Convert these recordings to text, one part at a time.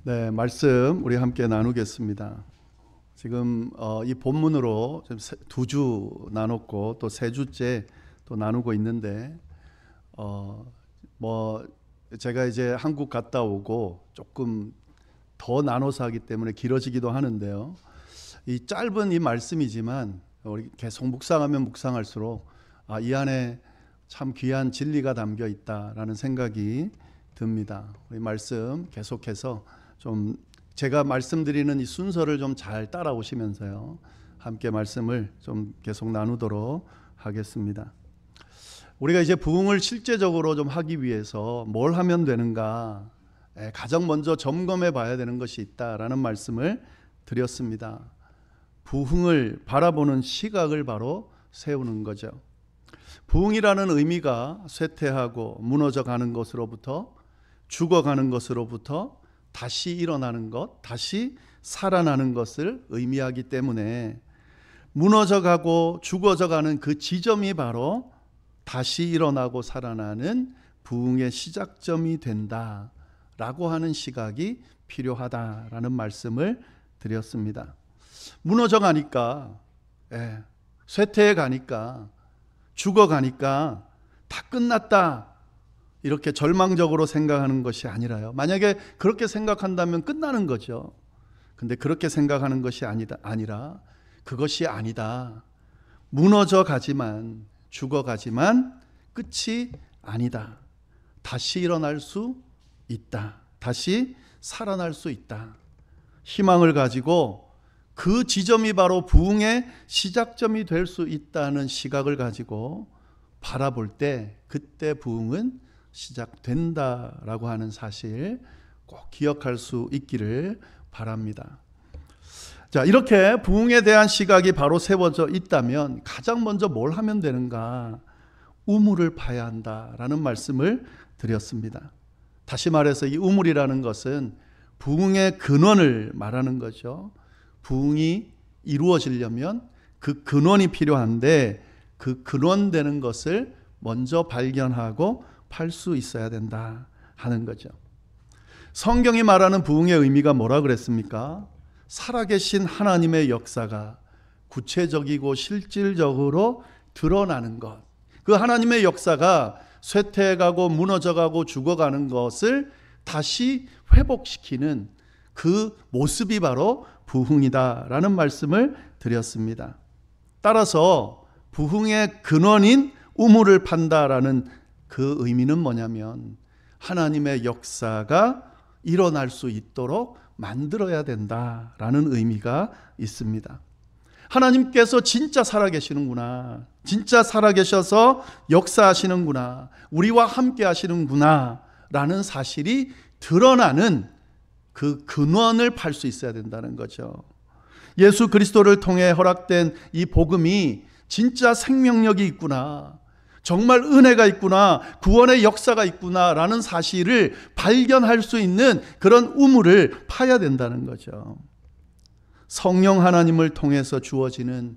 네, 말씀 우리 함께 나누겠습니다. 지금 이 본문으로 두 주 나눴고 또 세 주째 또 나누고 있는데 제가 이제 한국 갔다 오고 조금 더 나눠서 하기 때문에 길어지기도 하는데요. 이 짧은 이 말씀이지만 우리 계속 묵상하면 묵상할수록 이 안에 참 귀한 진리가 담겨 있다라는 생각이 듭니다. 우리 말씀 계속해서 좀 제가 말씀드리는 이 순서를 좀 잘 따라오시면서요, 함께 말씀을 좀 계속 나누도록 하겠습니다. 우리가 이제 부흥을 실제적으로 좀 하기 위해서 뭘 하면 되는가, 가장 먼저 점검해 봐야 되는 것이 있다라는 말씀을 드렸습니다. 부흥을 바라보는 시각을 바로 세우는 거죠. 부흥이라는 의미가 쇠퇴하고 무너져 가는 것으로부터, 죽어가는 것으로부터 다시 일어나는 것, 다시 살아나는 것을 의미하기 때문에 무너져가고 죽어져가는 그 지점이 바로 다시 일어나고 살아나는 부흥의 시작점이 된다라고 하는 시각이 필요하다라는 말씀을 드렸습니다. 무너져가니까, 쇠퇴해 가니까, 죽어가니까 다 끝났다, 이렇게 절망적으로 생각하는 것이 아니라요. 만약에 그렇게 생각한다면 끝나는 거죠. 근데 그렇게 생각하는 것이 아니라 그것이 아니다. 무너져 가지만, 죽어 가지만 끝이 아니다. 다시 일어날 수 있다. 다시 살아날 수 있다. 희망을 가지고 그 지점이 바로 부흥의 시작점이 될 수 있다는 시각을 가지고 바라볼 때, 그때 부흥은 시작된다라고 하는 사실 꼭 기억할 수 있기를 바랍니다. 자, 이렇게 부흥에 대한 시각이 바로 세워져 있다면 가장 먼저 뭘 하면 되는가? 우물을 파야 한다라는 말씀을 드렸습니다. 다시 말해서 이 우물이라는 것은 부흥의 근원을 말하는 거죠. 부흥이 이루어지려면 그 근원이 필요한데, 그 근원되는 것을 먼저 발견하고 팔 수 있어야 된다 하는 거죠. 성경이 말하는 부흥의 의미가 뭐라 그랬습니까? 살아계신 하나님의 역사가 구체적이고 실질적으로 드러나는 것. 그 하나님의 역사가 쇠퇴해가고 무너져가고 죽어가는 것을 다시 회복시키는 그 모습이 바로 부흥이다라는 말씀을 드렸습니다. 따라서 부흥의 근원인 우물을 판다라는 그 의미는 뭐냐면 하나님의 역사가 일어날 수 있도록 만들어야 된다라는 의미가 있습니다. 하나님께서 진짜 살아계시는구나, 진짜 살아계셔서 역사하시는구나, 우리와 함께 하시는구나 라는 사실이 드러나는 그 근원을 팔 수 있어야 된다는 거죠. 예수 그리스도를 통해 허락된 이 복음이 진짜 생명력이 있구나, 정말 은혜가 있구나, 구원의 역사가 있구나 라는 사실을 발견할 수 있는 그런 우물을 파야 된다는 거죠. 성령 하나님을 통해서 주어지는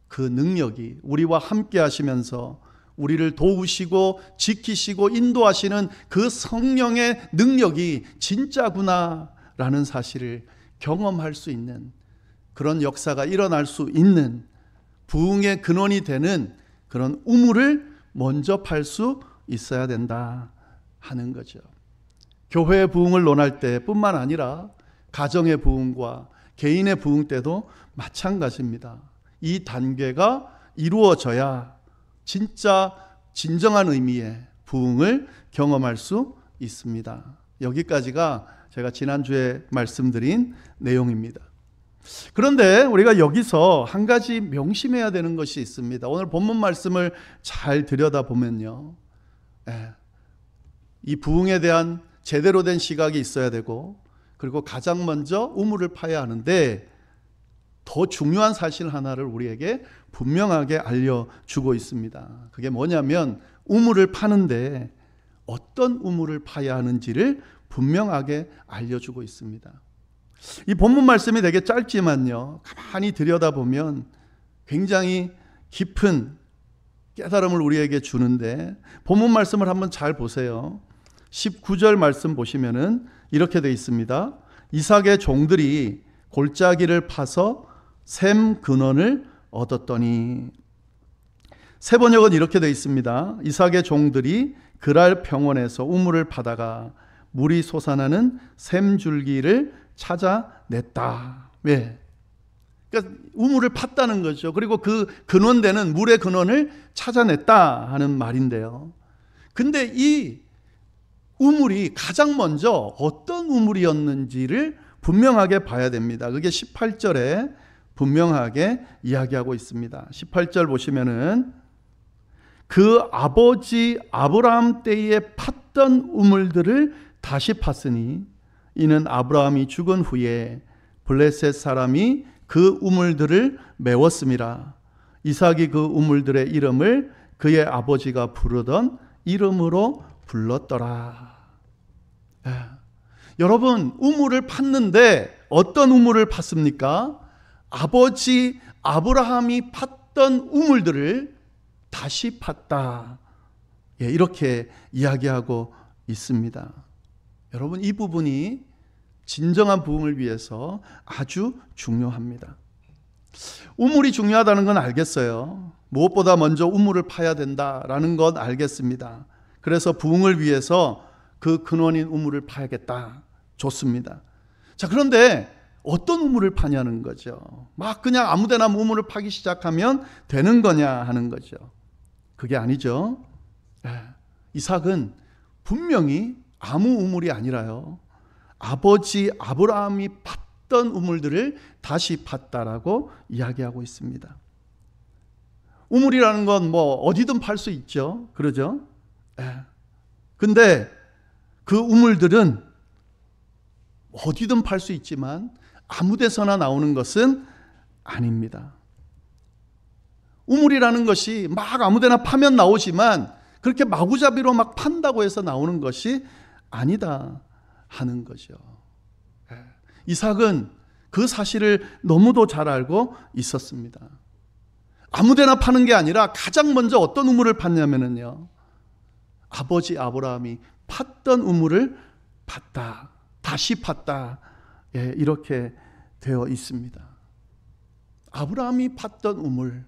그 능력이 우리와 함께 하시면서 우리를 도우시고 지키시고 인도하시는 그 성령의 능력이 진짜구나 라는 사실을 경험할 수 있는, 그런 역사가 일어날 수 있는 부흥의 근원이 되는 그런 우물을 먼저 팔 수 있어야 된다 하는 거죠. 교회의 부흥을 논할 때뿐만 아니라 가정의 부흥과 개인의 부흥 때도 마찬가지입니다. 이 단계가 이루어져야 진짜 진정한 의미의 부흥을 경험할 수 있습니다. 여기까지가 제가 지난주에 말씀드린 내용입니다. 그런데 우리가 여기서 한 가지 명심해야 되는 것이 있습니다. 오늘 본문 말씀을 잘 들여다보면요, 이 부흥에 대한 제대로 된 시각이 있어야 되고, 그리고 가장 먼저 우물을 파야 하는데, 더 중요한 사실 하나를 우리에게 분명하게 알려주고 있습니다. 그게 뭐냐면 우물을 파는데 어떤 우물을 파야 하는지를 분명하게 알려주고 있습니다. 이 본문 말씀이 되게 짧지만요, 가만히 들여다보면 굉장히 깊은 깨달음을 우리에게 주는데, 본문 말씀을 한번 잘 보세요. 19절 말씀 보시면은 이렇게 되어 있습니다. 이삭의 종들이 골짜기를 파서 샘 근원을 얻었더니, 새 번역은 이렇게 되어 있습니다. 이삭의 종들이 그랄 평원에서 우물을 파다가 물이 솟아나는 샘줄기를 찾아냈다. 왜? 그러니까 우물을 팠다는 거죠. 그리고 그 근원되는 물의 근원을 찾아냈다 하는 말인데요. 근데 이 우물이 가장 먼저 어떤 우물이었는지를 분명하게 봐야 됩니다. 그게 18절에 분명하게 이야기하고 있습니다. 18절 보시면은 그 아버지 아브라함 때에 팠던 우물들을 다시 팠으니 이는 아브라함이 죽은 후에 블레셋 사람이 그 우물들을 메웠음이라. 이삭이 그 우물들의 이름을 그의 아버지가 부르던 이름으로 불렀더라. 여러분, 우물을 팠는데 어떤 우물을 팠습니까? 아버지 아브라함이 팠던 우물들을 다시 팠다. 이렇게 이야기하고 있습니다. 여러분, 이 부분이 진정한 부흥을 위해서 아주 중요합니다. 우물이 중요하다는 건 알겠어요. 무엇보다 먼저 우물을 파야 된다라는 건 알겠습니다. 그래서 부흥을 위해서 그 근원인 우물을 파야겠다. 좋습니다. 자, 그런데 어떤 우물을 파냐는 거죠. 막 그냥 아무데나 우물을 파기 시작하면 되는 거냐 하는 거죠. 그게 아니죠. 이삭은 분명히 아무 우물이 아니라요, 아버지 아브라함이 팠던 우물들을 다시 팠다라고 이야기하고 있습니다. 우물이라는 건 뭐 어디든 팔 수 있죠. 그러죠? 근데 그 우물들은 어디든 팔 수 있지만 아무 데서나 나오는 것은 아닙니다. 우물이라는 것이 막 아무 데나 파면 나오지만 그렇게 마구잡이로 막 판다고 해서 나오는 것이 아니다 하는 거죠. 이삭은 그 사실을 너무도 잘 알고 있었습니다. 아무 데나 파는 게 아니라 가장 먼저 어떤 우물을 팠냐면요, 아버지 아브라함이 팠던 우물을 팠다. 다시 팠다. 이렇게 되어 있습니다. 아브라함이 팠던 우물.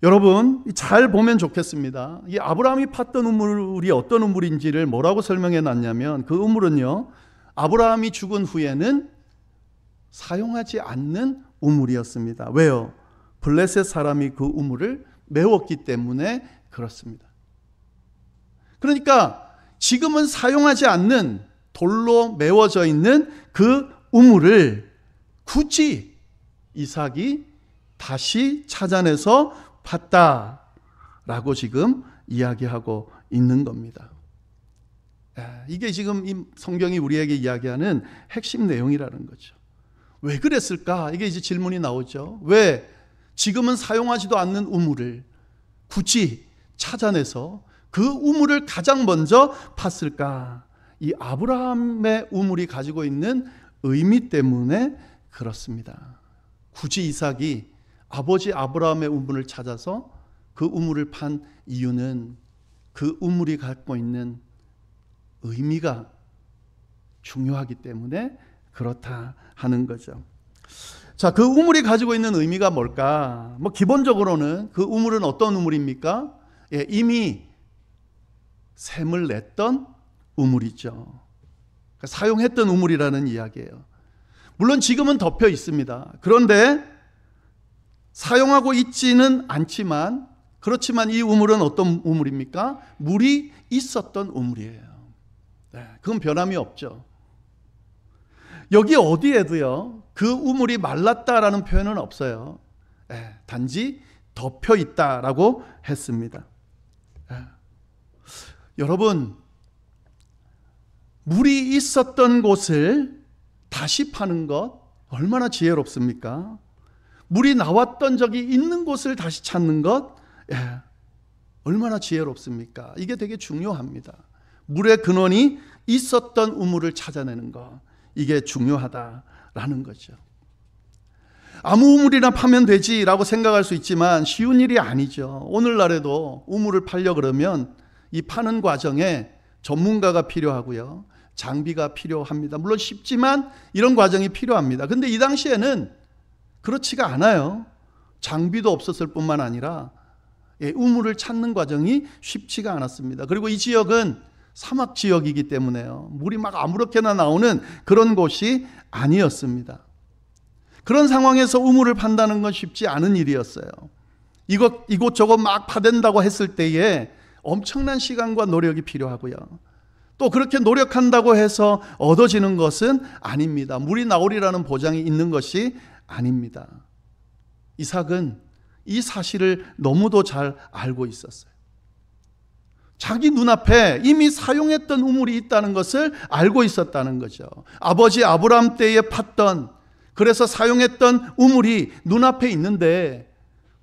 여러분, 잘 보면 좋겠습니다. 이 아브라함이 팠던 우물이 어떤 우물인지를 뭐라고 설명해 놨냐면, 그 우물은요, 아브라함이 죽은 후에는 사용하지 않는 우물이었습니다. 왜요? 블레셋 사람이 그 우물을 메웠기 때문에 그렇습니다. 그러니까 지금은 사용하지 않는 돌로 메워져 있는 그 우물을 굳이 이삭이 다시 찾아내서 팠다라고 지금 이야기하고 있는 겁니다. 이게 지금 이 성경이 우리에게 이야기하는 핵심 내용이라는 거죠. 왜 그랬을까? 이게 이제 질문이 나오죠. 왜 지금은 사용하지도 않는 우물을 굳이 찾아내서 그 우물을 가장 먼저 팠을까? 이 아브라함의 우물이 가지고 있는 의미 때문에 그렇습니다. 굳이 이삭이 아버지 아브라함의 우물을 찾아서 그 우물을 판 이유는 그 우물이 갖고 있는 의미가 중요하기 때문에 그렇다 하는 거죠. 자, 그 우물이 가지고 있는 의미가 뭘까? 뭐 기본적으로는 그 우물은 어떤 우물입니까? 이미 샘을 냈던 우물이죠. 그러니까 사용했던 우물이라는 이야기예요. 물론 지금은 덮여 있습니다. 그런데 사용하고 있지는 않지만, 그렇지만 이 우물은 어떤 우물입니까? 물이 있었던 우물이에요. 그건 변함이 없죠. 여기 어디에도요, 그 우물이 말랐다라는 표현은 없어요. 단지 덮여 있다라고 했습니다. 여러분, 물이 있었던 곳을 다시 파는 것 얼마나 지혜롭습니까? 물이 나왔던 적이 있는 곳을 다시 찾는 것, 얼마나 지혜롭습니까? 이게 되게 중요합니다. 물의 근원이 있었던 우물을 찾아내는 것, 이게 중요하다라는 거죠. 아무 우물이나 파면 되지라고 생각할 수 있지만 쉬운 일이 아니죠. 오늘날에도 우물을 파려 그러면 이 파는 과정에 전문가가 필요하고요. 장비가 필요합니다. 물론 쉽지만 이런 과정이 필요합니다. 근데 이 당시에는 그렇지가 않아요. 장비도 없었을 뿐만 아니라 우물을 찾는 과정이 쉽지가 않았습니다. 그리고 이 지역은 사막 지역이기 때문에요. 물이 막 아무렇게나 나오는 그런 곳이 아니었습니다. 그런 상황에서 우물을 판다는 건 쉽지 않은 일이었어요. 이곳저곳 막 파댄다고 했을 때에 엄청난 시간과 노력이 필요하고요. 또 그렇게 노력한다고 해서 얻어지는 것은 아닙니다. 물이 나오리라는 보장이 있는 것이 아닙니다. 이삭은 이 사실을 너무도 잘 알고 있었어요. 자기 눈앞에 이미 사용했던 우물이 있다는 것을 알고 있었다는 거죠. 아버지 아브라함 때에 팠던, 그래서 사용했던 우물이 눈앞에 있는데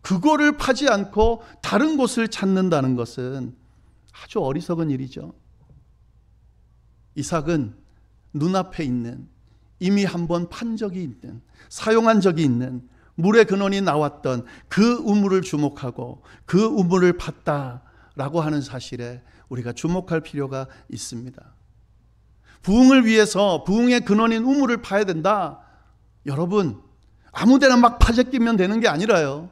그거를 파지 않고 다른 곳을 찾는다는 것은 아주 어리석은 일이죠. 이삭은 눈앞에 있는, 이미 한번 판 적이 있는, 사용한 적이 있는 물의 근원이 나왔던 그 우물을 주목하고 그 우물을 팠다라고 하는 사실에 우리가 주목할 필요가 있습니다. 부흥을 위해서 부흥의 근원인 우물을 파야 된다. 여러분, 아무데나 막 파재끼면 되는 게 아니라요.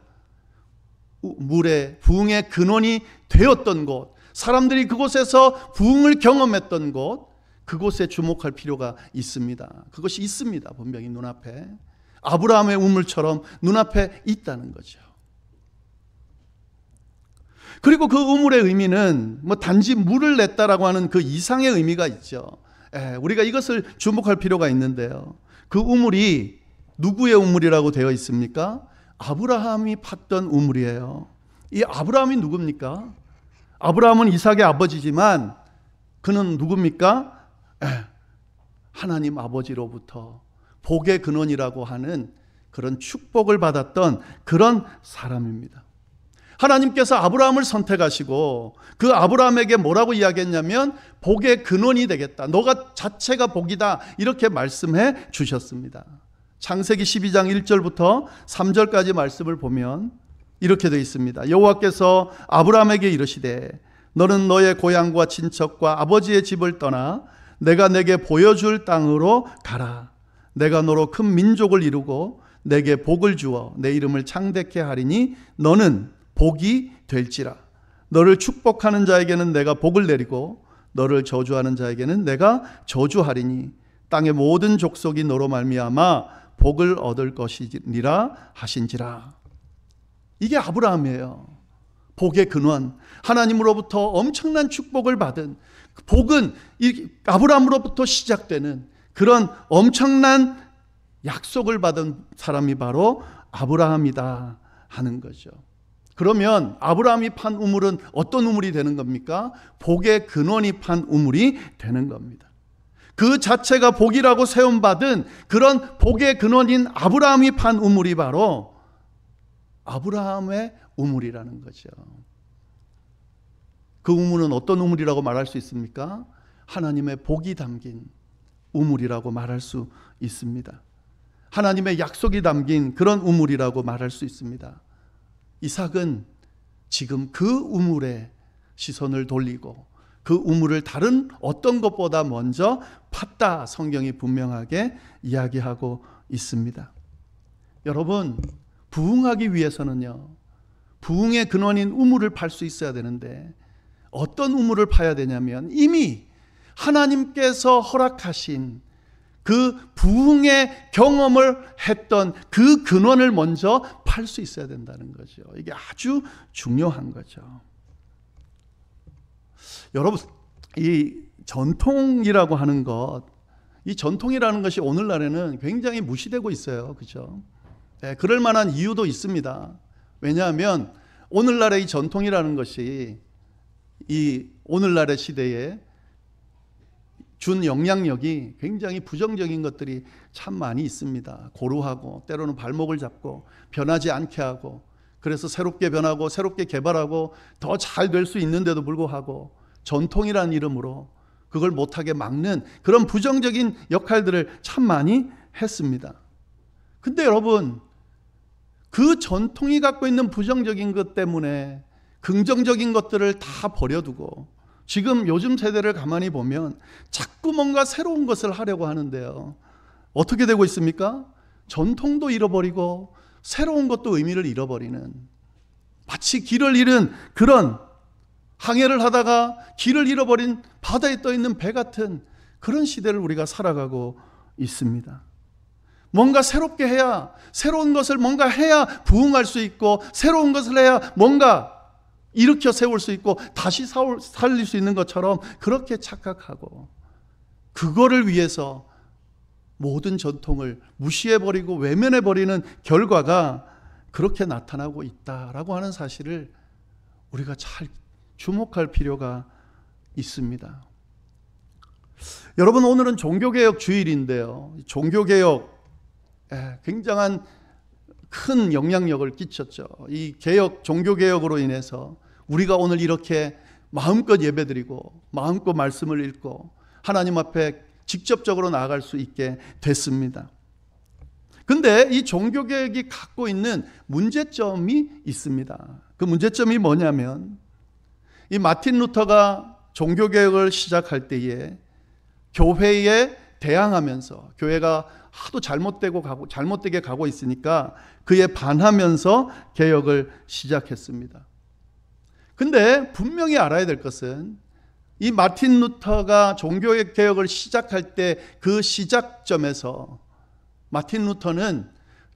물의 부흥의 근원이 되었던 곳, 사람들이 그곳에서 부흥을 경험했던 곳, 그곳에 주목할 필요가 있습니다. 그것이 있습니다. 분명히 눈앞에. 아브라함의 우물처럼 눈앞에 있다는 거죠. 그리고 그 우물의 의미는 단지 물을 냈다라고 하는 그 이상의 의미가 있죠. 우리가 이것을 주목할 필요가 있는데요. 그 우물이 누구의 우물이라고 되어 있습니까? 아브라함이 팠던 우물이에요. 이 아브라함이 누굽니까? 아브라함은 이삭의 아버지지만 그는 누굽니까? 하나님 아버지로부터 복의 근원이라고 하는 그런 축복을 받았던 그런 사람입니다. 하나님께서 아브라함을 선택하시고 그 아브라함에게 뭐라고 이야기했냐면 복의 근원이 되겠다. 너가 자체가 복이다. 이렇게 말씀해 주셨습니다. 창세기 12장 1절부터 3절까지 말씀을 보면 이렇게 되어 있습니다. 여호와께서 아브라함에게 이르시되 너는 너의 고향과 친척과 아버지의 집을 떠나 내가 내게 보여줄 땅으로 가라. 내가 너로 큰 민족을 이루고 내게 복을 주어 내 이름을 창대케 하리니 너는 복이 될지라. 너를 축복하는 자에게는 내가 복을 내리고 너를 저주하는 자에게는 내가 저주하리니 땅의 모든 족속이 너로 말미암아 복을 얻을 것이니라 하신지라. 이게 아브라함이에요. 복의 근원, 하나님으로부터 엄청난 축복을 받은, 복은 아브라함으로부터 시작되는 그런 엄청난 약속을 받은 사람이 바로 아브라함이다 하는 거죠. 그러면 아브라함이 판 우물은 어떤 우물이 되는 겁니까? 복의 근원이 판 우물이 되는 겁니다. 그 자체가 복이라고 세움받은 그런 복의 근원인 아브라함이 판 우물이 바로 아브라함의 우물이라는 거죠. 그 우물은 어떤 우물이라고 말할 수 있습니까? 하나님의 복이 담긴 우물이라고 말할 수 있습니다. 하나님의 약속이 담긴 그런 우물이라고 말할 수 있습니다. 이삭은 지금 그 우물에 시선을 돌리고 그 우물을 다른 어떤 것보다 먼저 팠다. 성경이 분명하게 이야기하고 있습니다. 여러분, 부흥하기 위해서는요, 부흥의 근원인 우물을 팔 수 있어야 되는데 어떤 우물을 파야 되냐면 이미 하나님께서 허락하신 그 부흥의 경험을 했던 그 근원을 먼저 팔 수 있어야 된다는 거죠. 이게 아주 중요한 거죠. 여러분, 이 전통이라고 하는 것, 이 전통이라는 것이 오늘날에는 굉장히 무시되고 있어요. 그렇죠? 네, 그럴 만한 이유도 있습니다. 왜냐하면 오늘날의 이 전통이라는 것이 이 오늘날의 시대에 준 영향력이 굉장히 부정적인 것들이 참 많이 있습니다. 고루하고 때로는 발목을 잡고 변하지 않게 하고, 그래서 새롭게 변하고 새롭게 개발하고 더 잘 될 수 있는데도 불구하고 전통이라는 이름으로 그걸 못하게 막는 그런 부정적인 역할들을 참 많이 했습니다. 근데 여러분, 그 전통이 갖고 있는 부정적인 것 때문에 긍정적인 것들을 다 버려두고 지금 요즘 세대를 가만히 보면 자꾸 뭔가 새로운 것을 하려고 하는데요. 어떻게 되고 있습니까? 전통도 잃어버리고 새로운 것도 의미를 잃어버리는, 마치 길을 잃은 그런, 항해를 하다가 길을 잃어버린 바다에 떠 있는 배 같은 그런 시대를 우리가 살아가고 있습니다. 뭔가 새롭게 해야, 새로운 것을 뭔가 해야 부흥할 수 있고, 새로운 것을 해야 뭔가 일으켜 세울 수 있고 다시 살릴 수 있는 것처럼 그렇게 착각하고, 그거를 위해서 모든 전통을 무시해버리고 외면해버리는 결과가 그렇게 나타나고 있다라고 하는 사실을 우리가 잘 주목할 필요가 있습니다. 여러분, 오늘은 종교개혁 주일인데요. 종교개혁 굉장한 큰 영향력을 끼쳤죠. 이 개혁, 종교개혁으로 인해서 우리가 오늘 이렇게 마음껏 예배드리고 마음껏 말씀을 읽고 하나님 앞에 직접적으로 나아갈 수 있게 됐습니다. 근데 이 종교개혁이 갖고 있는 문제점이 있습니다. 그 문제점이 뭐냐면, 이 마틴 루터가 종교개혁을 시작할 때에 교회에 대항하면서, 교회가 하도 잘못되게 가고 있으니까 그에 반하면서 개혁을 시작했습니다. 근데 분명히 알아야 될 것은, 이 마틴 루터가 종교개혁을 시작할 때 그 시작점에서 마틴 루터는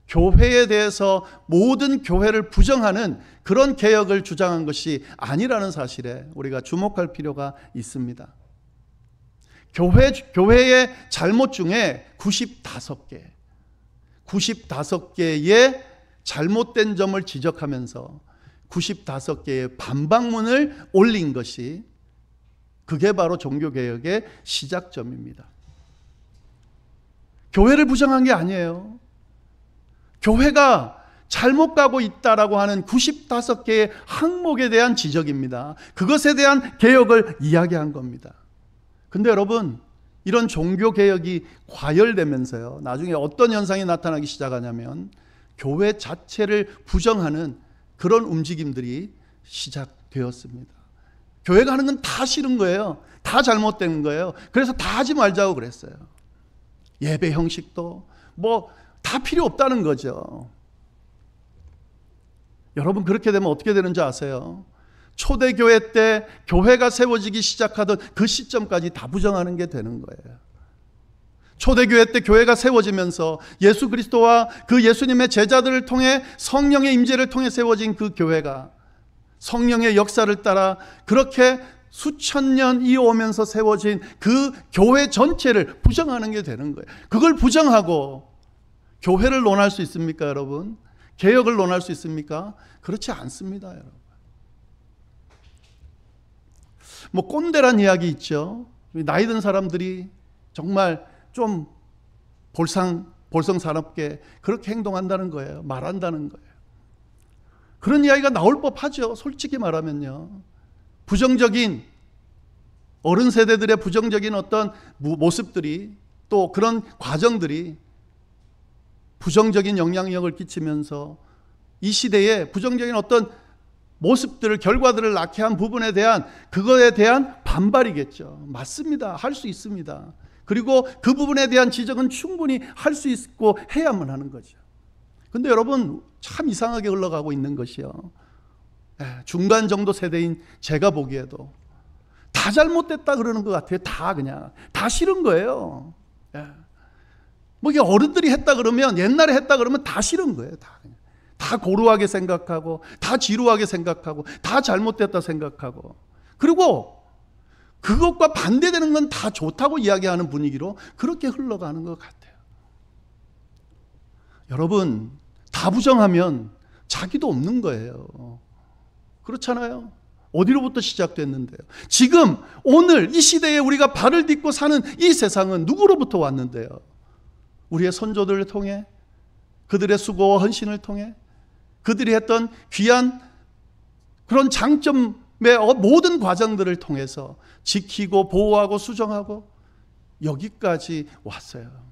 교회에 대해서 모든 교회를 부정하는 그런 개혁을 주장한 것이 아니라는 사실에 우리가 주목할 필요가 있습니다. 교회의 잘못 중에 95개의 잘못된 점을 지적하면서 95개의 반박문을 올린 것이, 그게 바로 종교개혁의 시작점입니다. 교회를 부정한 게 아니에요. 교회가 잘못 가고 있다라고 하는 95개의 항목에 대한 지적입니다. 그것에 대한 개혁을 이야기한 겁니다. 근데 여러분, 이런 종교개혁이 과열되면서요, 나중에 어떤 현상이 나타나기 시작하냐면 교회 자체를 부정하는 그런 움직임들이 시작되었습니다. 교회가 하는 건 다 싫은 거예요. 다 잘못된 거예요. 그래서 다 하지 말자고 그랬어요. 예배 형식도 뭐 다 필요 없다는 거죠. 여러분, 그렇게 되면 어떻게 되는지 아세요? 초대교회 때 교회가 세워지기 시작하던 그 시점까지 다 부정하는 게 되는 거예요. 초대교회 때 교회가 세워지면서 예수 그리스도와 그 예수님의 제자들을 통해 성령의 임재를 통해 세워진 그 교회가 성령의 역사를 따라 그렇게 수천 년 이어오면서 세워진 그 교회 전체를 부정하는 게 되는 거예요. 그걸 부정하고 교회를 논할 수 있습니까, 여러분? 개혁을 논할 수 있습니까? 그렇지 않습니다, 여러분. 뭐 꼰대란 이야기 있죠. 나이 든 사람들이 정말 좀 볼성사납게 그렇게 행동한다는 거예요. 말한다는 거예요. 그런 이야기가 나올 법하죠. 솔직히 말하면요. 부정적인, 어른 세대들의 부정적인 어떤 모습들이, 또 그런 과정들이 부정적인 영향력을 끼치면서 이 시대에 부정적인 어떤 모습들을, 결과들을 낳게 한 부분에 대한, 그거에 대한 반발이겠죠. 맞습니다. 할 수 있습니다. 그리고 그 부분에 대한 지적은 충분히 할 수 있고 해야만 하는 거죠. 근데 여러분, 참 이상하게 흘러가고 있는 것이요, 중간 정도 세대인 제가 보기에도 다 잘못됐다 그러는 것 같아요. 다 싫은 거예요. 뭐 이게 어른들이 했다 그러면, 옛날에 했다 그러면 다 싫은 거예요. 다 고루하게 생각하고, 다 지루하게 생각하고, 다 잘못됐다 생각하고, 그리고 그것과 반대되는 건 다 좋다고 이야기하는 분위기로 그렇게 흘러가는 것 같아요. 여러분, 다 부정하면 자기도 없는 거예요. 그렇잖아요. 어디로부터 시작됐는데요? 지금 오늘 이 시대에 우리가 발을 딛고 사는 이 세상은 누구로부터 왔는데요? 우리의 선조들을 통해, 그들의 수고와 헌신을 통해, 그들이 했던 귀한 그런 장점의 모든 과정들을 통해서 지키고 보호하고 수정하고 여기까지 왔어요.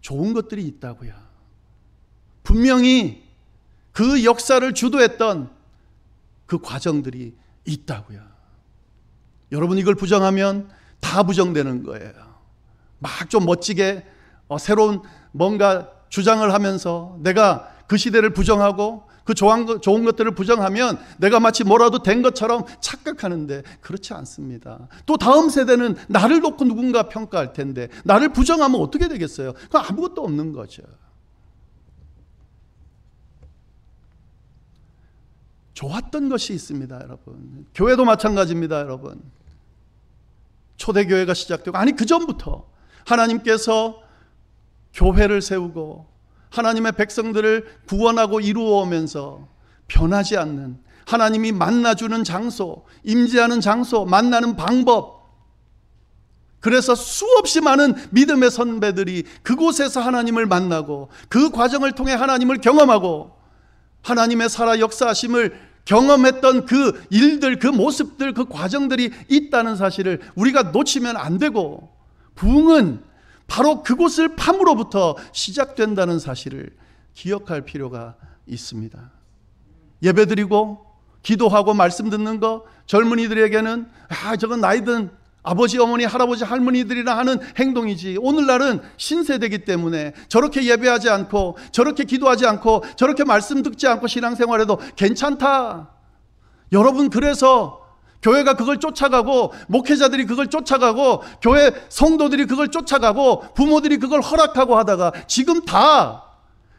좋은 것들이 있다고요. 분명히 그 역사를 주도했던 그 과정들이 있다고요. 여러분 이걸 부정하면 다 부정되는 거예요. 막 좀 멋지게 새로운 뭔가 주장을 하면서 내가 그 시대를 부정하고 그 좋은 것들을 부정하면 내가 마치 뭐라도 된 것처럼 착각하는데 그렇지 않습니다. 또 다음 세대는 나를 놓고 누군가 평가할 텐데 나를 부정하면 어떻게 되겠어요? 그건 아무것도 없는 거죠. 좋았던 것이 있습니다, 여러분. 교회도 마찬가지입니다, 여러분. 초대교회가 시작되고, 아니 그 전부터 하나님께서 교회를 세우고 하나님의 백성들을 구원하고 이루어 오면서 변하지 않는 하나님이 만나주는 장소, 임재하는 장소, 만나는 방법, 그래서 수없이 많은 믿음의 선배들이 그곳에서 하나님을 만나고 그 과정을 통해 하나님을 경험하고 하나님의 살아 역사하심을 경험했던 그 일들, 그 모습들, 그 과정들이 있다는 사실을 우리가 놓치면 안 되고, 부흥은 바로 그곳을 팜으로부터 시작된다는 사실을 기억할 필요가 있습니다. 예배드리고 기도하고 말씀 듣는 거, 젊은이들에게는 저건 나이든 아버지, 어머니, 할아버지, 할머니들이나 하는 행동이지, 오늘날은 신세대이기 때문에 저렇게 예배하지 않고 저렇게 기도하지 않고 저렇게 말씀 듣지 않고 신앙생활해도 괜찮다. 여러분, 그래서 교회가 그걸 쫓아가고 목회자들이 그걸 쫓아가고 교회 성도들이 그걸 쫓아가고 부모들이 그걸 허락하고 하다가 지금 다,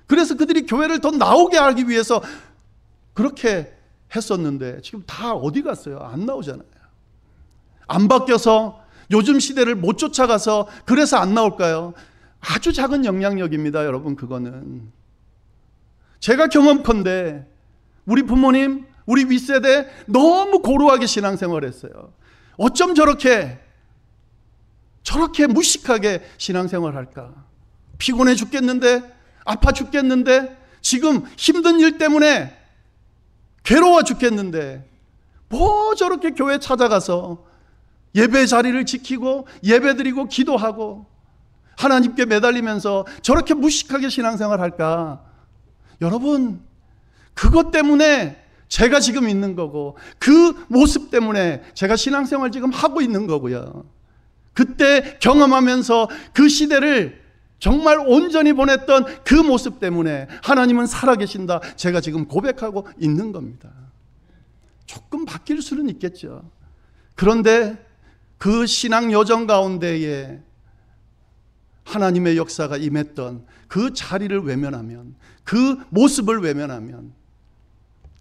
그래서 그들이 교회를 더 나오게 하기 위해서 그렇게 했었는데 지금 다 어디 갔어요? 안 나오잖아요. 안 바뀌어서 요즘 시대를 못 쫓아가서 그래서 안 나올까요? 아주 작은 영향력입니다, 여러분. 그거는 제가 경험컨대 우리 부모님, 우리 윗세대 너무 고루하게 신앙생활했어요. 어쩜 저렇게 무식하게 신앙생활할까? 피곤해 죽겠는데, 아파 죽겠는데, 지금 힘든 일 때문에 괴로워 죽겠는데 뭐 저렇게 교회 찾아가서 예배 자리를 지키고 예배드리고 기도하고 하나님께 매달리면서 저렇게 무식하게 신앙생활 할까? 여러분, 그것 때문에 제가 지금 있는 거고 그 모습 때문에 제가 신앙생활 지금 하고 있는 거고요. 그때 경험하면서 그 시대를 정말 온전히 보냈던 그 모습 때문에 하나님은 살아계신다, 제가 지금 고백하고 있는 겁니다. 조금 바뀔 수는 있겠죠. 그런데 그 신앙 여정 가운데에 하나님의 역사가 임했던 그 자리를 외면하면, 그 모습을 외면하면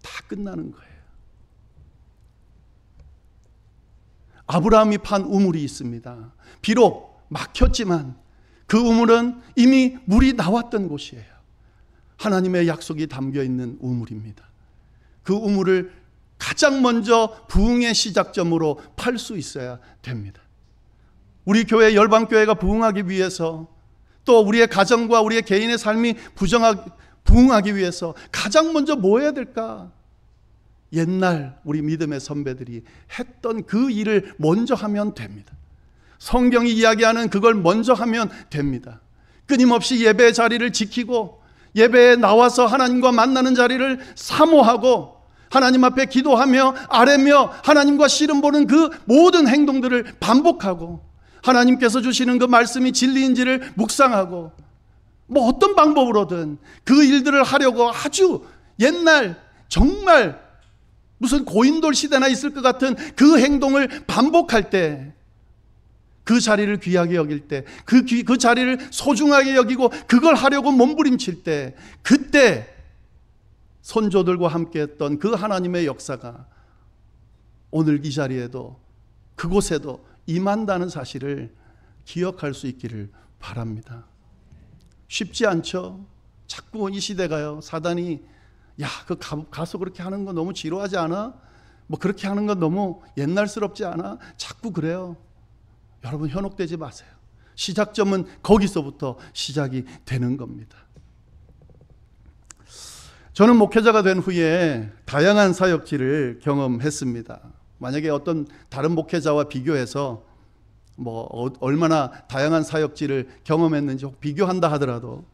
다 끝나는 거예요. 아브라함이 판 우물이 있습니다. 비록 막혔지만 그 우물은 이미 물이 나왔던 곳이에요. 하나님의 약속이 담겨 있는 우물입니다. 그 우물을 가장 먼저 부흥의 시작점으로 팔 수 있어야 됩니다. 우리 교회, 열방교회가 부흥하기 위해서, 또 우리의 가정과 우리의 개인의 삶이 부흥하기 위해서 가장 먼저 뭐 해야 될까? 옛날 우리 믿음의 선배들이 했던 그 일을 먼저 하면 됩니다. 성경이 이야기하는 그걸 먼저 하면 됩니다. 끊임없이 예배 자리를 지키고 예배에 나와서 하나님과 만나는 자리를 사모하고 하나님 앞에 기도하며 아뢰며 하나님과 씨름 보는 그 모든 행동들을 반복하고 하나님께서 주시는 그 말씀이 진리인지를 묵상하고 뭐 어떤 방법으로든 그 일들을 하려고 아주 옛날 정말 무슨 고인돌 시대나 있을 것 같은 그 행동을 반복할 때, 그 자리를 귀하게 여길 때, 그 자리를 소중하게 여기고 그걸 하려고 몸부림칠 때, 그때 선조들과 함께 했던 그 하나님의 역사가 오늘 이 자리에도 그곳에도 임한다는 사실을 기억할 수 있기를 바랍니다. 쉽지 않죠. 자꾸 이 시대가요, 사단이 가서 그렇게 하는 거 너무 지루하지 않아? 뭐 그렇게 하는 건 너무 옛날스럽지 않아? 자꾸 그래요. 여러분, 현혹되지 마세요. 시작점은 거기서부터 시작이 되는 겁니다. 저는 목회자가 된 후에 다양한 사역지를 경험했습니다. 만약에 어떤 다른 목회자와 비교해서 얼마나 다양한 사역지를 경험했는지 비교한다 하더라도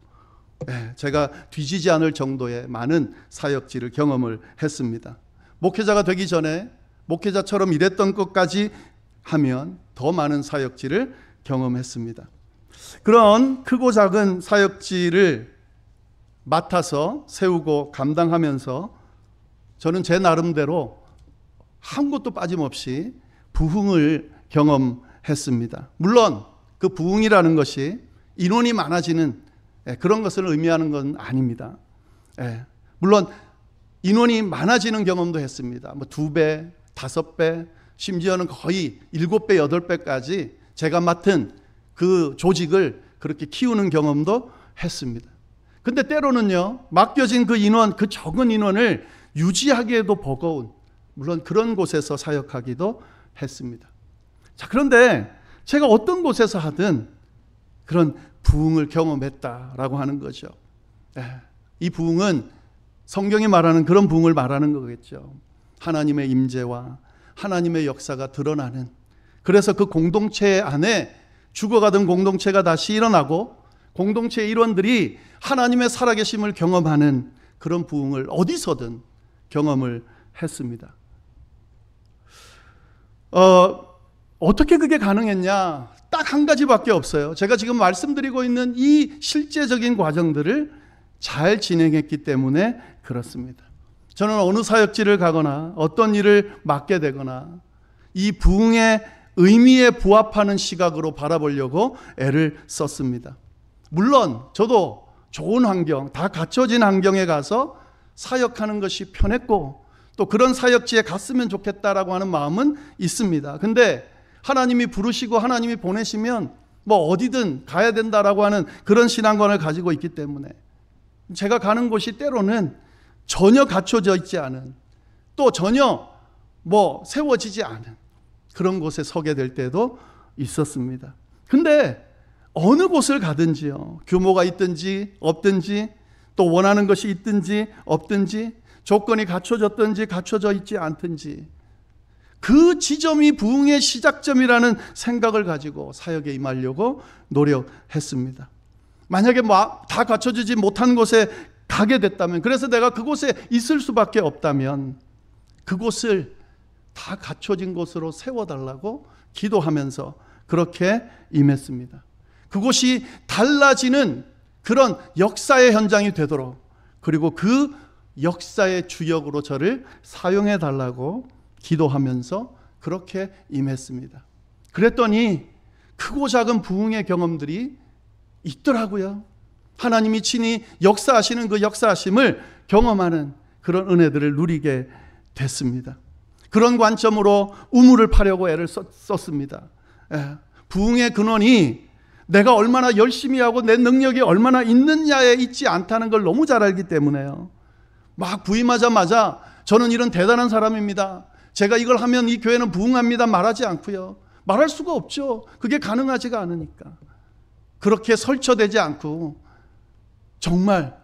제가 뒤지지 않을 정도의 많은 사역지를 경험을 했습니다. 목회자가 되기 전에 목회자처럼 일했던 것까지 하면 더 많은 사역지를 경험했습니다. 그런 크고 작은 사역지를 맡아서 세우고 감당하면서 저는 제 나름대로 한 곳도 빠짐없이 부흥을 경험했습니다. 물론 그 부흥이라는 것이 인원이 많아지는 그런 것을 의미하는 건 아닙니다. 물론 인원이 많아지는 경험도 했습니다. 2배, 5배, 심지어는 거의 7배, 8배까지 제가 맡은 그 조직을 그렇게 키우는 경험도 했습니다. 근데 때로는요, 맡겨진 그 인원, 그 적은 인원을 유지하기에도 버거운, 물론 그런 곳에서 사역하기도 했습니다. 자, 그런데 제가 어떤 곳에서 하든 그런 부흥을 경험했다라고 하는 거죠. 이 부흥은 성경이 말하는 그런 부흥을 말하는 거겠죠. 하나님의 임재와 하나님의 역사가 드러나는, 그래서 그 공동체 안에 죽어가던 공동체가 다시 일어나고 공동체의 일원들이 하나님의 살아계심을 경험하는 그런 부흥을 어디서든 경험을 했습니다. 어떻게 그게 가능했냐? 딱 한 가지밖에 없어요. 제가 지금 말씀드리고 있는 이 실제적인 과정들을 잘 진행했기 때문에 그렇습니다. 저는 어느 사역지를 가거나 어떤 일을 맡게 되거나 이 부흥의 의미에 부합하는 시각으로 바라보려고 애를 썼습니다. 물론 저도 좋은 환경, 다 갖춰진 환경에 가서 사역하는 것이 편했고 또 그런 사역지에 갔으면 좋겠다라고 하는 마음은 있습니다. 근데 하나님이 부르시고 하나님이 보내시면 뭐 어디든 가야 된다라고 하는 그런 신앙관을 가지고 있기 때문에 제가 가는 곳이 때로는 전혀 갖춰져 있지 않은, 또 전혀 뭐 세워지지 않은 그런 곳에 서게 될 때도 있었습니다. 근데 어느 곳을 가든지요, 규모가 있든지 없든지 또 원하는 것이 있든지 없든지 조건이 갖춰졌든지 갖춰져 있지 않든지 그 지점이 부흥의 시작점이라는 생각을 가지고 사역에 임하려고 노력했습니다. 만약에 다 갖춰지지 못한 곳에 가게 됐다면, 그래서 내가 그곳에 있을 수밖에 없다면 그곳을 다 갖춰진 곳으로 세워달라고 기도하면서 그렇게 임했습니다. 그곳이 달라지는 그런 역사의 현장이 되도록, 그리고 그 역사의 주역으로 저를 사용해 달라고 기도하면서 그렇게 임했습니다. 그랬더니 크고 작은 부흥의 경험들이 있더라고요. 하나님이 친히 역사하시는 그 역사하심을 경험하는 그런 은혜들을 누리게 됐습니다. 그런 관점으로 우물을 파려고 애를 썼습니다. 부흥의 근원이 내가 얼마나 열심히 하고 내 능력이 얼마나 있느냐에 있지 않다는 걸 너무 잘 알기 때문에요. 막 부임하자마자 저는 이런 대단한 사람입니다, 제가 이걸 하면 이 교회는 부흥합니다 말하지 않고요. 말할 수가 없죠. 그게 가능하지가 않으니까. 그렇게 설쳐되지 않고 정말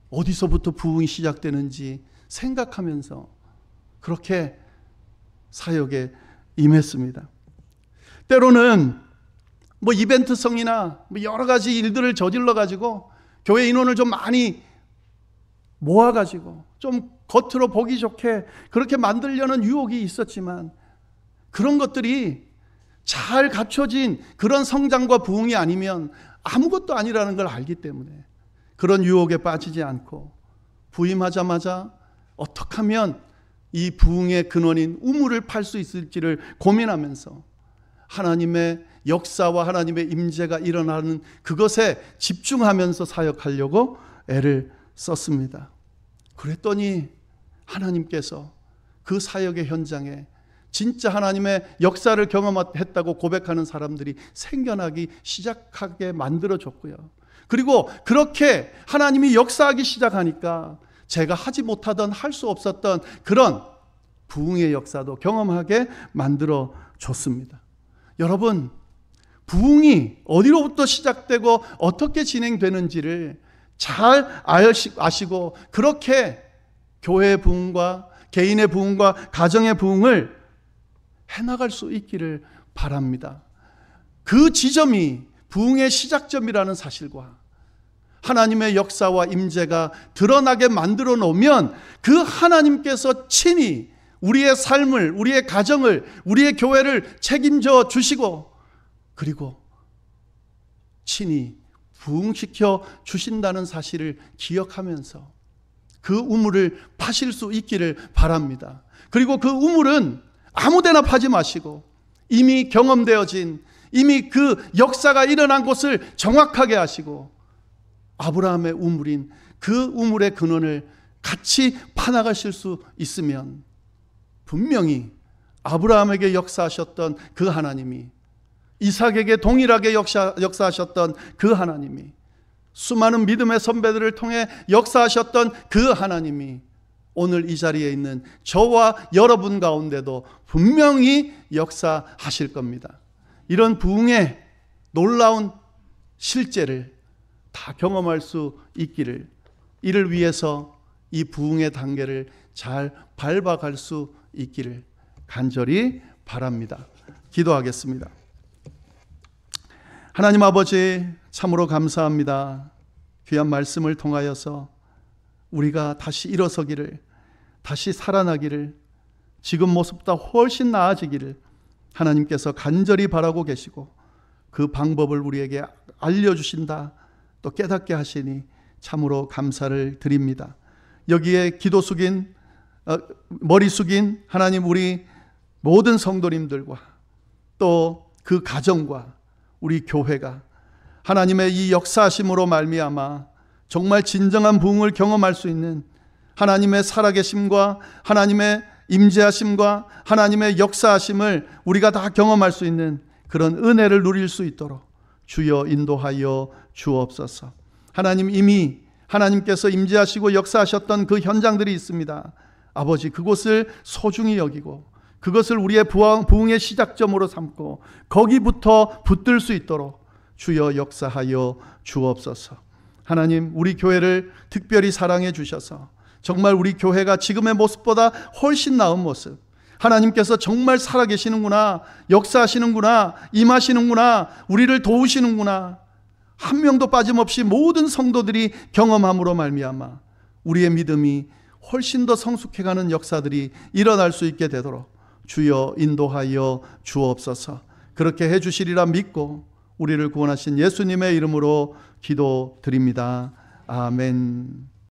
어디서부터 부흥이 시작되는지 생각하면서 그렇게 사역에 임했습니다. 때로는 뭐 이벤트성이나 뭐 여러 가지 일들을 저질러 가지고 교회 인원을 좀 많이 모아 가지고 좀 겉으로 보기 좋게 그렇게 만들려는 유혹이 있었지만 그런 것들이 잘 갖춰진 그런 성장과 부흥이 아니면 아무것도 아니라는 걸 알기 때문에 그런 유혹에 빠지지 않고 부임하자마자 어떻게 하면 이 부흥의 근원인 우물을 팔 수 있을지를 고민하면서 하나님의 역사와 하나님의 임재가 일어나는 그것에 집중하면서 사역하려고 애를 썼습니다. 그랬더니 하나님께서 그 사역의 현장에 진짜 하나님의 역사를 경험했다고 고백하는 사람들이 생겨나기 시작하게 만들어줬고요. 그리고 그렇게 하나님이 역사하기 시작하니까 제가 하지 못하던, 할 수 없었던 그런 부흥의 역사도 경험하게 만들어줬습니다. 여러분, 부흥이 어디로부터 시작되고 어떻게 진행되는지를 잘 아시고 그렇게 교회의 부흥과 개인의 부흥과 가정의 부흥을 해나갈 수 있기를 바랍니다. 그 지점이 부흥의 시작점이라는 사실과 하나님의 역사와 임재가 드러나게 만들어 놓으면 그 하나님께서 친히 우리의 삶을, 우리의 가정을, 우리의 교회를 책임져 주시고 그리고 친히 부흥시켜 주신다는 사실을 기억하면서 그 우물을 파실 수 있기를 바랍니다. 그리고 그 우물은 아무데나 파지 마시고 이미 경험되어진, 이미 그 역사가 일어난 곳을 정확하게 하시고 아브라함의 우물인 그 우물의 근원을 같이 파나가실 수 있으면 분명히 아브라함에게 역사하셨던 그 하나님이, 이삭에게 동일하게 역사하셨던 그 하나님이, 수많은 믿음의 선배들을 통해 역사하셨던 그 하나님이 오늘 이 자리에 있는 저와 여러분 가운데도 분명히 역사하실 겁니다. 이런 부흥의 놀라운 실제를 다 경험할 수 있기를, 이를 위해서 이 부흥의 단계를 잘 밟아갈 수 있기를 간절히 바랍니다. 기도하겠습니다. 하나님 아버지, 참으로 감사합니다. 귀한 말씀을 통하여서 우리가 다시 일어서기를, 다시 살아나기를, 지금 모습보다 훨씬 나아지기를 하나님께서 간절히 바라고 계시고 그 방법을 우리에게 알려주신다, 또 깨닫게 하시니 참으로 감사를 드립니다. 여기에 기도 숙인, 머리 숙인 하나님, 우리 모든 성도님들과 또 그 가정과 우리 교회가 하나님의 이 역사하심으로 말미암아 정말 진정한 부흥을 경험할 수 있는 하나님의 살아계심과 하나님의 임재하심과 하나님의 역사하심을 우리가 다 경험할 수 있는 그런 은혜를 누릴 수 있도록 주여 인도하여 주옵소서. 하나님, 이미 하나님께서 임재하시고 역사하셨던 그 현장들이 있습니다. 아버지, 그곳을 소중히 여기고 그것을 우리의 부흥의 시작점으로 삼고 거기부터 붙들 수 있도록 주여 역사하여 주옵소서. 하나님, 우리 교회를 특별히 사랑해 주셔서 정말 우리 교회가 지금의 모습보다 훨씬 나은 모습, 하나님께서 정말 살아계시는구나, 역사하시는구나, 임하시는구나, 우리를 도우시는구나, 한 명도 빠짐없이 모든 성도들이 경험함으로 말미암아 우리의 믿음이 훨씬 더 성숙해가는 역사들이 일어날 수 있게 되도록 주여 인도하여 주옵소서. 그렇게 해주시리라 믿고 우리를 구원하신 예수님의 이름으로 기도드립니다. 아멘.